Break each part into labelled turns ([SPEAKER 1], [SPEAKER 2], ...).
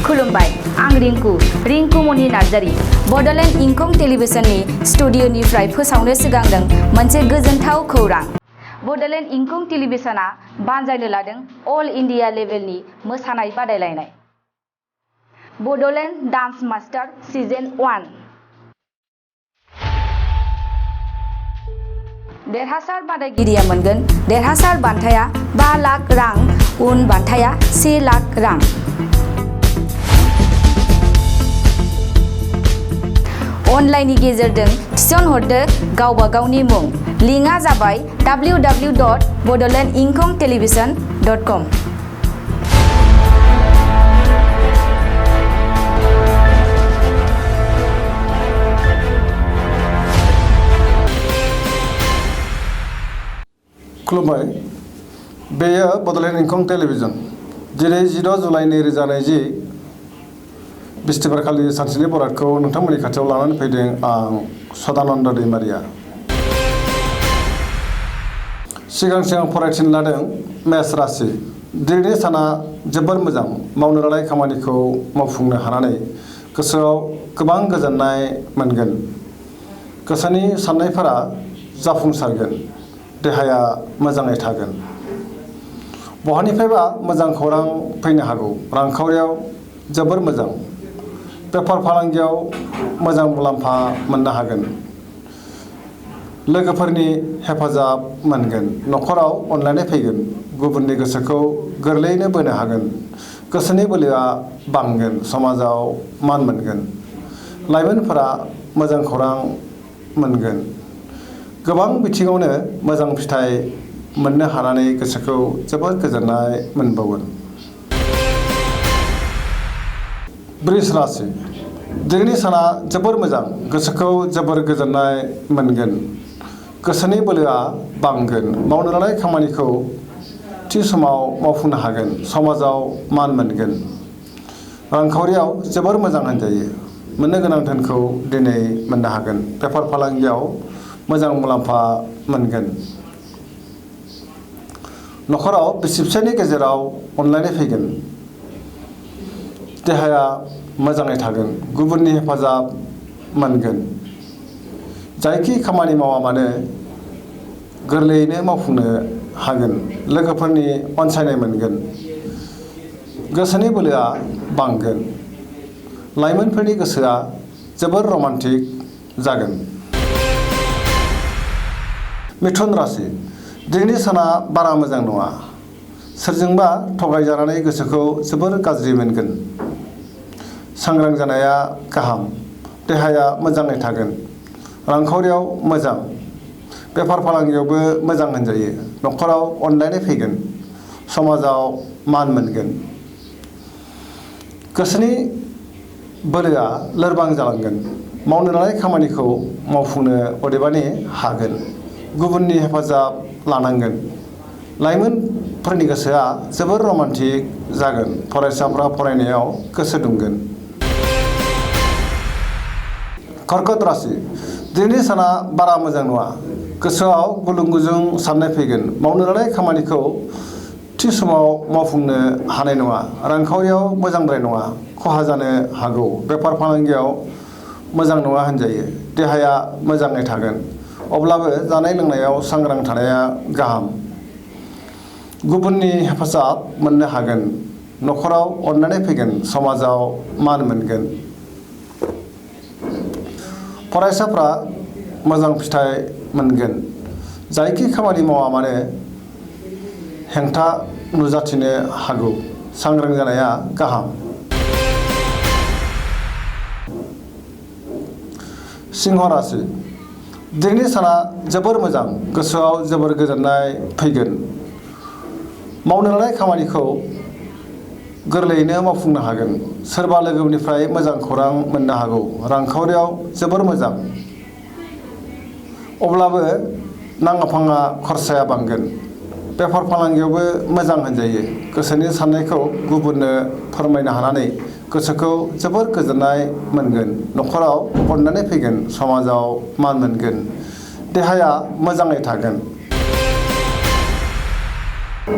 [SPEAKER 1] खुलुमबाय आं रिंकु मनि नार्जारी बड'लेण्ड इंखं टेलिभिजननि स्टुडिअ'निफ्राय फोसावनो सिगांदों मोनसे गोजोनथाव खौरां। बड'लेण्ड इंखं टेलिभिजनआ बानजायनो लादों अल इन्डिया लेभेलनि मोसानाय बादायलायनाय बड'लेण्ड डान्स मास्टार सिजन 1। देरहासार बादायगिरिया मोनगोन देरहासार बान्थाया 5 लाख रां, उन बान्थाया 1 लाख रां। अनलाइननि गेजेरजों थिसनहरदो गावबा गावनि मुं। लिंकआ जाबाय www.bodolandinkhongtelevision.com।
[SPEAKER 2] खुलुमबाय, बेयो बड'लेण्ड इंखं टेलिभिजन। दिनै 16 जुलाइ 2020 बिस्थिबारखालि सानसेनि बरादखौ नोंथांमोननि खाथियाव लानानै फैदों आं सदानन्द दैमारिया। सिगां फरायथिनो लादों मेष राशि। दिनैनि साना जोबोर मोजां। मावनो लानाय खामानिखौ मावफुंनो हानानै गोसोआव गोबां गोजोननाय मोनगोन। गोसोनि साननायफोरा जाफुंसारगोन। देहाया मोजाङै थागोन। बहानिफ्रायबा मोजां खौरां फैनो हागौ। रांखावरियाव जोबोर मोजां। बेफार फालांगियाव मोजां मुलाम्फा मोननो हागोन। लोगोफोरनि हेफाजाब मोनगोन। न'खराव अनलायनाय फैगोन। गुबुननि गोसोखौ गोरलैयैनो बोनो हागोन। गोसोनि बोलोआ बांगोन। समाजाव मान मोनगोन। लाइमोनफोरा मोजां खौरां मोनगोन। गोबां बिथिङावनो मोजां फिथाइ मोननो हानानै गोसोखौ जोबोद गोजोननाय मोनबावगोन। वृष राशि। दिनैनि साना जोबोर मोजां। गोसोखौ जोबोर गोजोननाय मोनगोन। गोसोनि बोलोआ बांगोन। मावनो लानाय खामानिखौ थि समाव मावफुंनो हागोन। समाजाव मान मोनगोन। रांखावरियाव जोबोर मोजां होनजायो। मोननो गोनां धोनखौ दिनै मोननो हागोन। बेफार फालांगियाव मोजां मुलाम्फा मोनगोन। न'खराव बिसि फिसायनि गेजेराव अनलायनाय फैगोन। देहाया मोजाङै थागोन। गुबुननि हेफाजाब मोनगोन। जायखि खामानि मावा मानो गोरलैयैनो मावफुंनो हागोन। लोगोफोरनि अनसायनाय मोनगोन। गोसोनि बोलोआ बांगोन। लाइमोनफोरनि गोसोआ जोबोर रमान्टिक जागोन। मिथुन राशि। दिनैनि साना बारा मोजां नङा। सोरजोंबा थगायजानानै गोसोखौ जोबोर गाज्रि मोनगोन। सांग्रां जानाया गाहाम। देहाया मोजाङै थागोन। रांखावरियाव मोजां। बेफार फालांगियावबो मोजां होनजायो। न'खराव अनलायनाय फैगोन। समाजाव मान मोनगोन। गोसोनि बोलोआ लोरबां जालांगोन। मावनो लानाय खामानिखौ मावफुंनो अदेबानि हागोन। गुबुननि हेफाजाब लानांगोन। लाइमोनफोरनि गोसोआ जोबोर रमान्टिक जागोन। फरायसाफ्रा फरायनायाव गोसो दुंगोन। कर्कट राशि। दिनैनि साना बारा मोजां नङा। गोसोआव गुलुं गुजुं साननाय फैगोन। मावनो लानाय खामानिखौ थि समाव मावफुंनो हानाय नङा। रांखावरियाव मोजांद्राय नङा। खहा जानो हागौ। बेफार फालांगियाव मोजां नङा होनजायो। देहाया मोजाङै थागोन। अब्लाबो जानाय लोंनायाव सांग्रां थानाया गाहाम। गुबुननि हेफाजाब मोननो हागोन। न'खराव अनलायनाय फैगोन। समाजाव मान मोनगोन। फरायसाफ्रा मोजां फिथाइ मोनगोन। जायखि खामानि मावा मानो हेंथा नुजाथिनो हागौ। सांग्रां जानाया गाहाम। सिंह राशि। दिनैनि साना जोबोर मोजां। गोसोआव जोबोर गोजोननाय फैगोन। मावनो लानाय खामानिखौ गोरलैयैनो मावफुंनो हागोन। सोरबा लोगोनिफ्राय मोजां खौरां मोननो हागौ। रांखावरियाव जोबोर मोजां। अब्लाबो नाङा फाङा खरसाया बांगोन। बेफार फालांगियावबो मोजां होनजायो। गोसोनि साननायखौ गुबुननो फोरमायनो हानानै गोसोखौ जोबोर गोजोननाय मोनगोन। न'खराव अनलायनाय फैगोन। समाजाव मान मोनगोन। देहाया मोजाङै थागोन।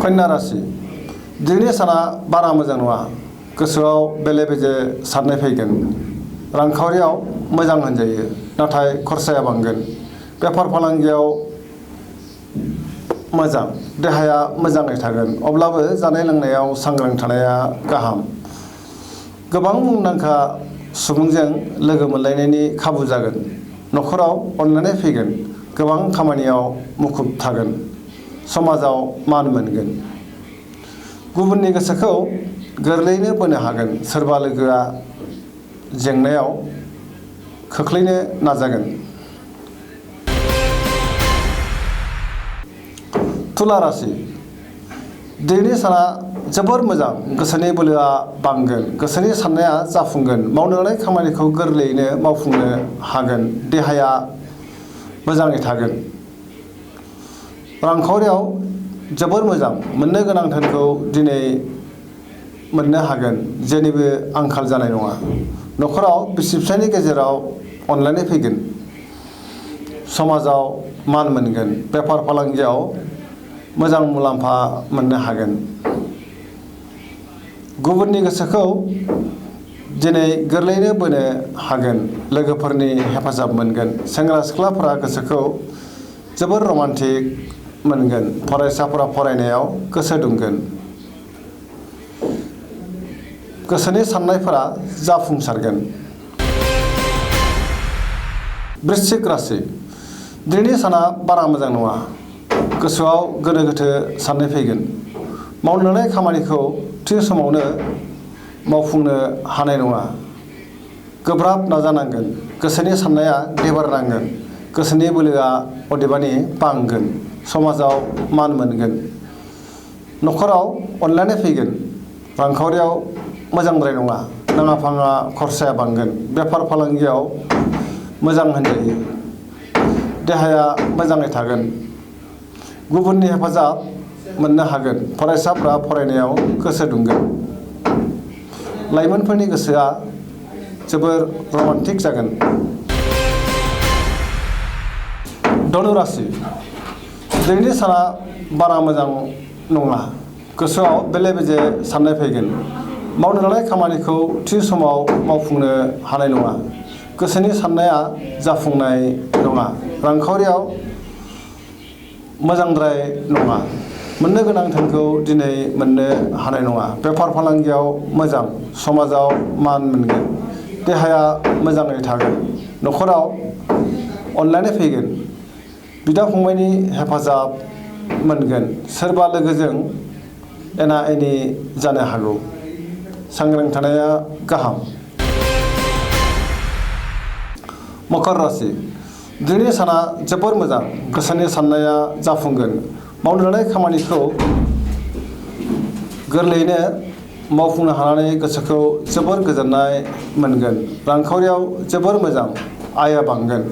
[SPEAKER 2] कन्या राशि। दिनैनि साना बारा मोजां नङा। गोसोआव बेले बेजे साननाय फैगोन। रांखावरियाव मोजां होनजायो नाथाय खरसाया बांगोन। बेफार फालांगियाव मोजां, देहाया मोजाङै थागोन। अब्लाबो जानाय लोंनायाव सांग्रां थानाया गाहाम। गोबां मुंदांखा सुबुंजों लोगो मोनलायनायनि खाबु जागोन। न'खराव अनलायनाय फैगोन। गोबां खामानियाव मुखुब थागोन। समाजाव मान मोनगोन। गुबुननि गोसोखौ गोरलैयैनो बोनो हागोन। सोरबा लोगोआ जेंनायाव खोख्लैनो नाजागोन। तुला राशि दिनैनि साना जोबोर मोजां। गोसोनि बोलोआ बांगोन। गोसोनि साननाया जाफुंगोन। मावनो लानाय खामानिखौ गोरलैयैनो मावफुंनो हागोन। देहाया मोजाङै थागोन। रांखावरियाव जोबोर मोजां। मोननो गोनां धोनखौ दिनै मोननो हागोन। जेनिबो आंखाल जानाय नङा। न'खराव बिसि फिसायनि गेजेराव अनलायनाय फैगोन। समाजाव मान मोनगोन। बेफार फालांगियाव मोजां मुलाम्फा मोननो हागोन। गुबुननि गोसोखौ दिनै गोरलैयैनो बोनो हागोन। लोगोफोरनि हेफाजाब मोनगोन। सेंग्रा सिख्लाफोरा गोसोखौ जोबोर रमान्टिक मोनगोन। फरायसाफोरा फरायनायाव गोसो दुंगोन। गोसोनि साननायफोरा जाफुंसारगोन। वृश्चिक राशि दिनैनि साना बारा मोजां नङा। गोसोआव गोनो गोथो साननाय फैगोन। मावनो लानाय खामानिखौ थि समावनो मावफुंनो हानाय नङा। गोब्राब नाजानांगोन। गोसोनि साननाया देबारनांगोन। गोसोनि बोलोआ अदेबानि बांगोन। समाजाव मान मोनगोन। न'खराव अनलायनाय फैगोन। रांखावरियाव मोजांद्राय नङा। नाङा फाङा खरसाया बांगोन। बेफार फालांगियाव मोजां होनजायो। देहाया मोजाङै थागोन। गुबुननि हेफाजाब मोननो हागोन। फरायसाफ्रा फरायनायाव गोसो दुंगोन। लाइमोनफोरनि गोसोआ जोबोर रमान्टिक जागोन। धनु राशि दिनैनि साना बारा मोजां नङा। गोसोआव बेले बेजे साननाय फैगोन। मावनो लानाय खामानिखौ थि समाव मावफुंनो हानाय नङा। गोसोनि साननाया जाफुंनाय नङा। रांखावरियाव मोजांद्राय नङा। मोननो गोनां धोनखौ दिनै मोननो हानाय नङा। बेफार फालांगियाव मोजां। समाजाव मान मोनगोन। देहाया मोजाङै थागोन। न'खराव अनलायनाय फैगोन। बिदा फंबायनि हेफाजाब मोनगोन। सोरबा लोगोजों एना एनि जानो हागौ। सांग्रां थानाया गाहाम। मकर राशि दिनैनि साना जोबोर मोजां। गोसोनि साननाया जाफुंगोन। मावनो लानाय खामानिखौ गोरलैयैनो मावफुंनो हानानै गोसोखौ जोबोर गोजोननाय मोनगोन। रांखावरियाव जोबोर मोजां। आयआ बांगोन।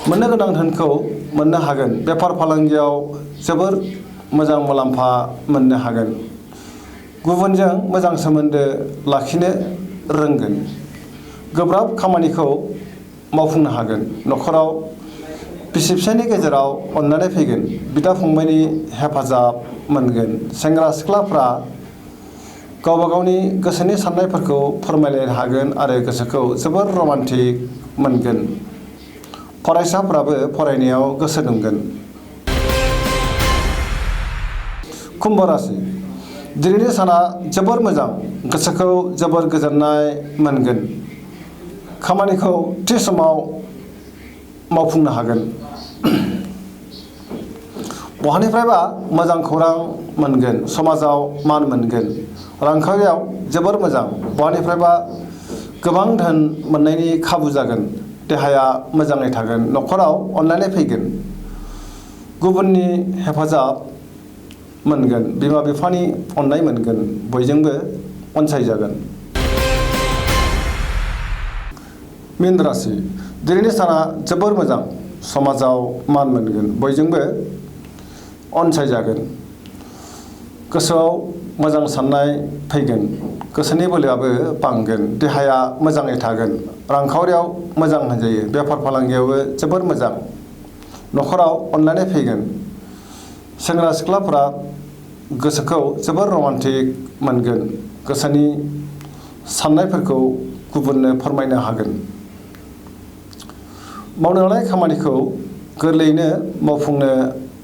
[SPEAKER 2] मोननो गोनां धोनखौ मोननो हागोन। बेफार फालांगियाव जोबोर मोजां मुलाम्फा मोननो हागोन। गुबुनजों मोजां सोमोन्दो लाखिनो रोंगोन। गोब्राब खामानिखौ मावफुंनो हागोन। न'खराव बिसि फिसायनि गेजेराव अनलायनाय फैगोन। बिदा फंबायनि हेफाजाब मोनगोन। सेंग्रा सिख्लाफ्रा गावबा गावनि गोसोनि साननायफोरखौ फोरमायलायनो हागोन आरो गोसोखौ जोबोर रमान्टिक मोनगोन। फरायसाफ्राबो फरायनायाव गोसो दुंगोन। कुम्भ राशि दिनैनि साना जोबोर मोजां। गोसोखौ जोबोर गोजोननाय मोनगोन। खामानिखौ थि समाव मावफुंनो हागोन। बहानिफ्रायबा मोजां खौरां मोनगोन। समाजाव मान मोनगोन। रांखावरियाव जोबोर मोजां। बहानिफ्रायबा गोबां धोन मोननायनि खाबु जागोन। देहाया मोजाङै थागोन। न'खराव अनलायनाय फैगोन। गुबुननि हेफाजाब मोनगोन। बिमा बिफानि अननाय मोनगोन। बयजोंबो अनसायजागोन। मीन राशि दिनैनि साना जोबोर मोजां। समाजाव मान मोनगोन। बयजोंबो अनसायजागोन। गोसोआव मोजां साननाय फैगोन। गोसोनि बोलोआबो बांगोन। देहाया मोजाङै थागोन। रांखावरियाव मोजां होनजायो। बेफार फालांगियावबो जोबोर मोजां। न'खराव अनलायनाय फैगोन। सेंग्रा सिख्लाफोरा गोसोखौ जोबोर रमान्टिक मोनगोन। गोसोनि साननायफोरखौ गुबुननो फोरमायनो हागोन। मावनो लानाय खामानिखौ गोरलैयैनो मावफुंनो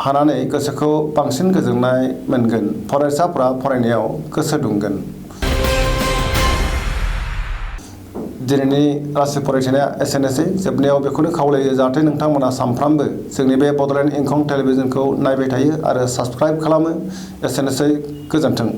[SPEAKER 2] हानानै गोसोखौ बांसिन गोजोननाय मोनगोन। फरायसाफ्रा फरायनायाव गोसो दुंगोन। दिनैनि रासि फरायथिनाया एसेनोसै। जोबनायाव बेखौनो खावलायो जाहाथे नोंथांमोना सानफ्रामबो जोंनि बे बड'लेण्ड इंखं टेलिभिजनखौ नायबाय थायो आरो साबस्क्राइब खालामो। एसेनोसै, गोजोन्थों।